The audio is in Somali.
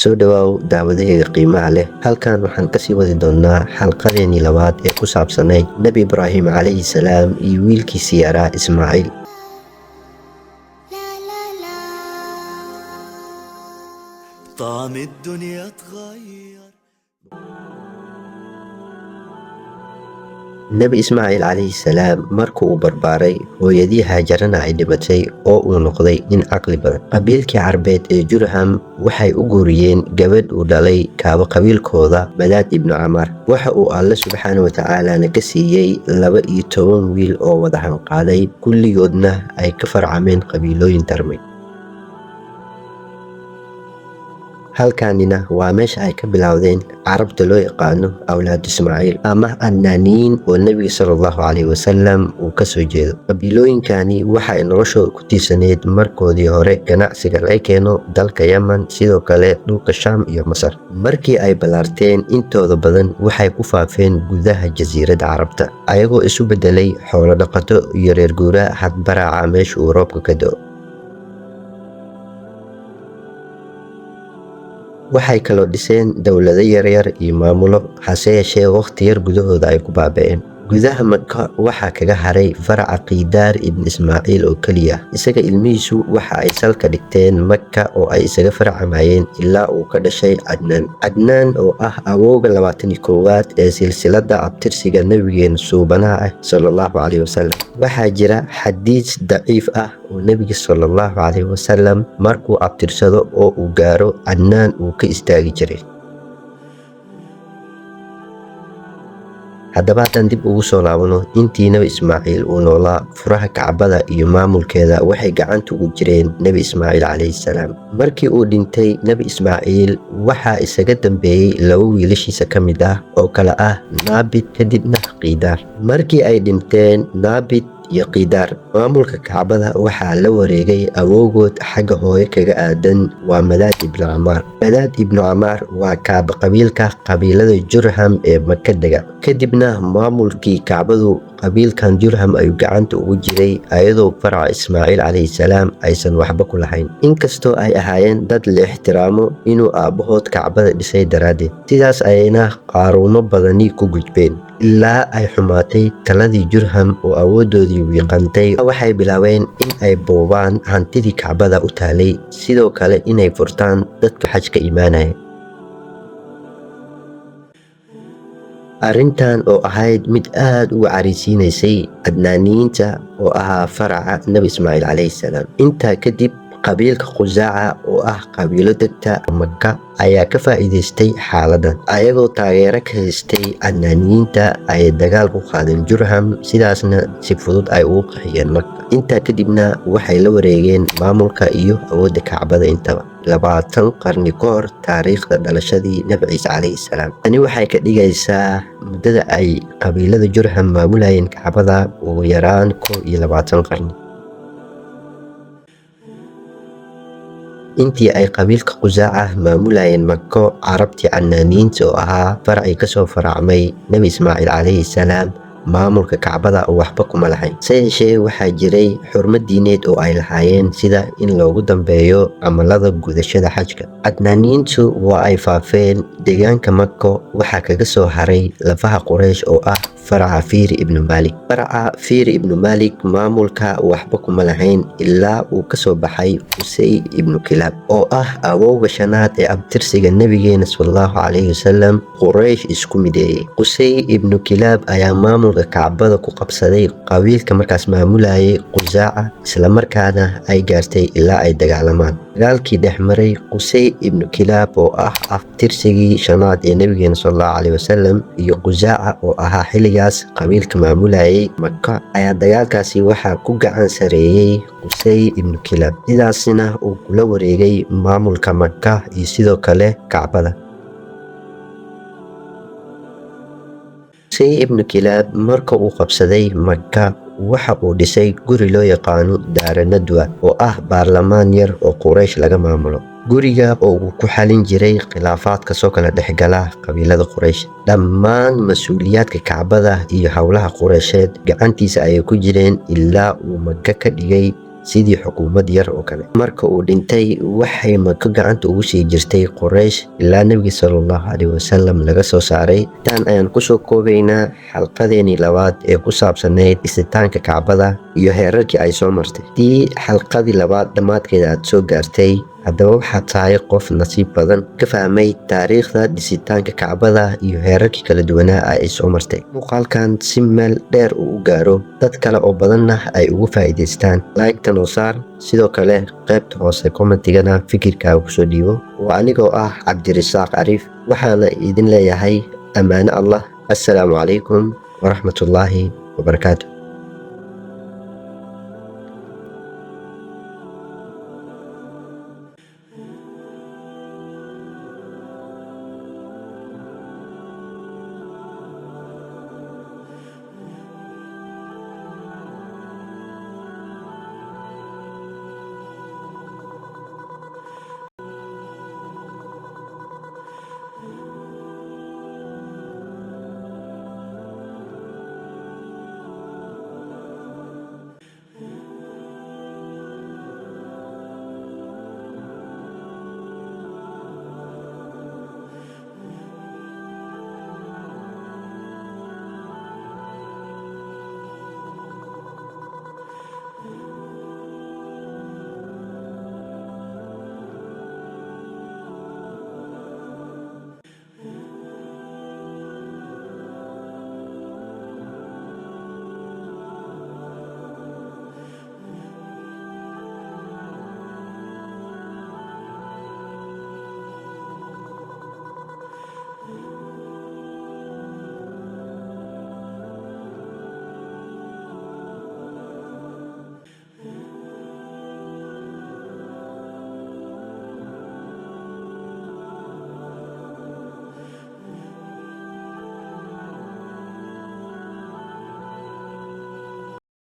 Soo dhawaaw daawadahayga qiimaha leh. Halkan waxaan kasii wadi doonaa xalqadeennii labaad ee ku saabsanayd Nebi Ibraahim calayhi salaam iyo wiilkiisii yaraa Ismaaciil. طعم الدنيا اتغير. Nebi Ismaaciil calayhi salaam markuu uu barbaaray hooyadii Haajarana ay dhimatay oo uu noqday nin caqli badan. Qabiilkii Carbeed ee Jurham waxay u guuriyeen gabadh uu dhalay kaaba qabiilkooda Badaad ibnu Camaar. Waxa uu Alle subxaana wa tacaalana ka siiyey 12 wiil oo wada hanqaaday, kulligoodna ay ka farcameen qabiilooyin tarmay. Halkaanina waa meesha ay ka bilowdeen carabta loo yaqaano awlaad Ismaaciil ama Adnaaniyiin oo Nebiga sallallahu calayhi wasallam uu ka soo jeedo. Qabiilooyinkani waxay noloshooda ku tiirsaneyd markoodii hore ganacsiga laga keeno dalka Yaman, sidoo kale dhulka Shaam iyo Masar. Markii ay ballaarteen intooda badan waxay ku faafeen gudaha jasiiradda Carabta, ayagoo isu beddelay xoolo dhaqato iyo reer guuraa hadbaraaca meesha uu roobka ka da'o. Waxay kaloo dhiseen dowlado yaryar iyo maamulo, hase yeeshee waqti yar gudahooda ay ku baaba'een. Gudaha Maka waxaa kaga haray faraca Qiidaar ibn Ismaaciil oo keliya. Isaga ilmihiisu waxa ay salka dhigteen Maka oo ay isaga farcamayeen ilaa uu ka dhashay Cadnaan. Cadnaan oo ah awowga 21aad ee silsiladda abtirsiga Nebigeena suubanaha ah sallallahu calayhi wasallam. Waxaa jira xadiis daciif ah oo Nebiga sallallahu calayhi wasallam markuu abtirsado oo uu gaaro Cadnaan uu ka istaagi jiray. Haddaba haddaan dib ugu soo laabano, intii Nebi Ismaaciil uu noolaa, furaha Kacbada iyo maamulkeeda waxay gacanta ugu jireen Nebi Ismaaciil calayhi salaam. Markii uu dhintay Nebi Ismaaciil waxaa isaga dambeeyey 2 wiilashiisa ka mid ah oo kala ah Naabit kadibna Qiidaar. Markii ay dhinteen Naabit iyo Qiidaar, maamulka Kacbada waxaa la wareegay awowgood xagga hooyo kaga aadan waa Badaad ibnu Camaar. Badaad ibnu Camaar waa kaaba qabiilka qabiilada Jurham ee Maka dega. Kadibna maamulkii Kacbadu qabiilkan Jurham ayuu gacanta ugu jiray, ayadoo faraca Ismaaciil calayhi salaam aysan waxba ku lahayn, inkastoo ay ahaayeen dad la ixtiraamo inuu aabbahood Kacbada dhisay daraaddeed. Sidaas ayayna qaaruumo badani ku gudbeen ilaa ay xumaatay taladii Jurham oo awoodoodii wiiqantay. Waxay bilaabeen in ay boobaan hantidii Kacbada u taalay, sidoo kale inay furtaan dadka xajka imaanaya. Arrintan oo ahayd mid aad u careysiinaysay Adnaaniyiinta oo ahaa faraca Nebi Ismaaciil calayhi salaam. Intaa kadib qabiilka Khusaaca oo ah qabiilo degta Maka ayaa ka faa'iidaystay xaaladdan. Ayagoo taageero ka haystay Adnaaniyiinta ayay dagaal ku qaadeen Jurham, sidaasna si fudud ay ugu qaxiyeen Maka. Intaa kadibna waxay la wareegeen maamulka iyo awoodda Kacbada intaba 20 qarni ka hor taariikhda dhalashadii Nebi Ciise calayhi salaam. Tani waxay ka dhigaysaa muddada ay qabiilada Jurham maamulayeen Kacbada ugu yaraan 21 qarni. Intii ay qabiilka Khusaaca maamulayeen Maka, carabtii Adnaaniyiinta oo ahaa faracii ka soo faracmay Nebi Ismaaciil calayhi salaam, maamulka Kacbada waxba kuma lahayn. Se yeeshee waxaa jiray xurmad diineed oo ay lahaayeen, sida in loogu dambeeyo camalada gudashada xajka. Adnaaniyiintu waa ay faafeen deegaanka Maka, waxaa kaga soo haray lafaha Quraysh oo ah faraca Fiir ibnu Maalik. Faraca Fiir ibnu Maalik maamulka waxba kuma lahayn ilaa uu ka soo baxay Qusay ibnu Kilaab oo ah awowga shanaad ee abtirsiga Nebigeena sallallahu calayhi wasallam Quraysh isku mideeyey. Qusay ibnu Kilaab ayaa maamulka Kacbada ku qabsaday qabiilka markaas maamulayay Khusaaca, isla markaana ay gaartay ilaa ay dagaalamaan. Dagaalkii dhex maray Qusay ibnu Kilaab oo ah abtirsigii shanaad ee Nebigeena sallallahu calayhi wasallam iyo Khusaaca oo ahaa xilligaas qabiilka maamulayay Maka ayaa dagaalkaasi waxaa ku gacan sareeyay Qusay ibnu Kilaab, sidaasna uu kula wareegay maamulka Maka iyo sidoo kale Kacbada. Qusay ibnu Kilaab marka uu qabsaday Maka waxa uu dhisay guri loo yaqaano Daara Nadwa oo ah baarlamaan yar oo Quraysh laga maamulo. Guriga oo uu ku xalin jiray khilaafaadka soo kala dhexgala qabiilada Quraysh. Dhammaan mas'uuliyaadka Kacbada iyo howlaha Quraysheed gacantiisa ayay ku jireen ilaa uu Maka ka dhigay sidii xukuumad yar oo kale. Marka uu dhintay waxay Maka gacanta ugu sii jirtay Quraysh ilaa Nabiga sallallahu alayhi wasallam laga soo saaray. Tan ayaan kusoo koobaynaa xalqadeeni labaad ee ku saabsaneyd dhisitaanka Kacbada iyo heerarkii ay soo martay. Haddii xalqadii labaad dhammaadkeeda aad soo gaartay, haddaba waxaad tahay qof nasiib badan ka fahmay taariikhda dhisitaanka Kacbada iyo heerarkii kala duwanaa ay soo martay. Muuqaalkan si meel dheer uu u gaaro dad kale oo badanna ay ugu faa'iidaystaan, like noo saar, sidoo kale qaybta hoose commentigana fikirkaaga kusoo dhiibo. Waa anigoo ah Cabdirasaaq Cariif, waxaana idin leeyahay ammaano Allah. Assalaamu calaykum waraxmatullaahi wabarakaatuh.